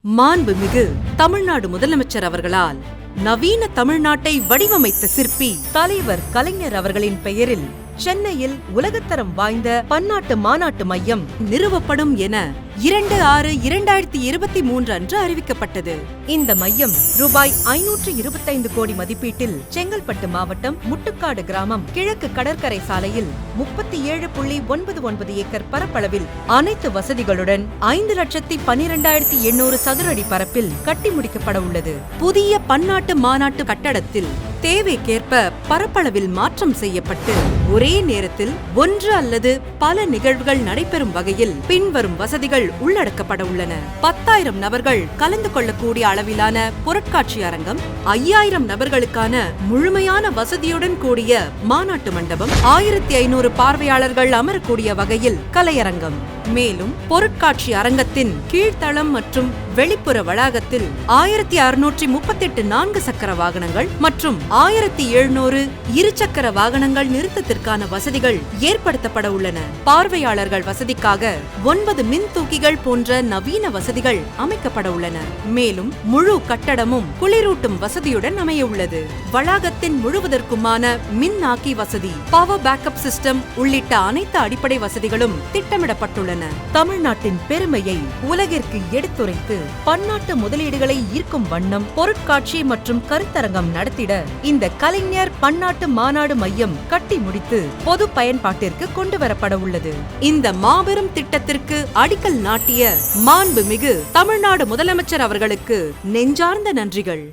மாண்புமிகு தமிழ்நாடு முதலமைச்சர் அவர்களால் நவீன தமிழ்நாட்டை வடிவமைத்த சிற்பி தலைவர் கலைஞர் அவர்களின் பெயரில் சென்னையில் உலகத்தரம் வாய்ந்த பன்னாட்டு மாநாட்டு மையம் நிறுவப்படும் என 2/6/2023 அன்று அறிவிக்கப்பட்டது. இந்த மையம் ரூபாய் 525 கோடி மதிப்பீட்டில் செங்கல்பட்டு மாவட்டம் முட்டுக்காடு கிராமம் கிழக்கு கடற்கரை சாலையில் 37.99 ஏக்கர் பரப்பளவில் அனைத்து வசதிகளுடன் 5,12,800 சதுர அடி பரப்பில் கட்டி முடிக்கப்பட உள்ளது. புதிய பன்னாட்டு மாநாட்டு கட்டடத்தில் தேவைக்கேற்ப பரப்பளவில் மாற்றம் செய்யப்பட்டு ஒரே நேரத்தில் ஒன்று அல்லது பல நிகழ்வுகள் நடைபெறும் வகையில் பின்வரும் வசதிகள் உள்ளடக்கப்பட உள்ளன. 10,000 நபர்கள் கலந்து கொள்ளக்கூடிய அளவிலான பொருட்காட்சி அரங்கம், 5,000 நபர்களுக்கான முழுமையான வசதியுடன் கூடிய மாநாட்டு மண்டபம், 1,500 பார்வையாளர்கள் அமரக்கூடிய வகையில் கலையரங்கம். மேலும் பொருட்காட்சி அரங்கத்தின் கீழ்த்தளம் மற்றும் வெளிப்புற வளாகத்தில் 1,638 4 சக்கர வாகனங்கள் மற்றும் 1,700 இருசக்கர வாகனங்கள் நிறுத்தத்திற்கான வசதிகள் ஏற்படுத்தப்பட உள்ளன. பார்வையாளர்கள் வசதிக்காக 9 மின் தூக்கிகள் போன்ற நவீன வசதிகள் அமைக்கப்பட உள்ளன. மேலும் முழு கட்டடமும் குளிரூட்டும் வசதியுடன் அமைய உள்ளது. வளாகத்தின் முழுவதற்குமான மின் ஆக்கி வசதி, பவர் பேக்கப் சிஸ்டம் உள்ளிட்ட அனைத்து அடிப்படை வசதிகளும் திட்டமிடப்பட்டுள்ளன. தமிழ்நாட்டின் பெருமையை உலகிற்கு எடுத்துரைத்து பன்னாட்டு முதலீடுகளை ஈர்க்கும் வண்ணம் பொருட்காட்சி மற்றும் கருத்தரங்கம் நடத்திட இந்த கலைஞர் பன்னாட்டு மாநாடு மையம் கட்டி முடித்து பொது பயன்பாட்டிற்கு கொண்டுவரப்பட உள்ளது. இந்த மாபெரும் திட்டத்திற்கு அடிக்கல் நாட்டிய மாண்புமிகு தமிழ்நாடு முதலமைச்சர் அவர்களுக்கு நெஞ்சார்ந்த நன்றிகள்.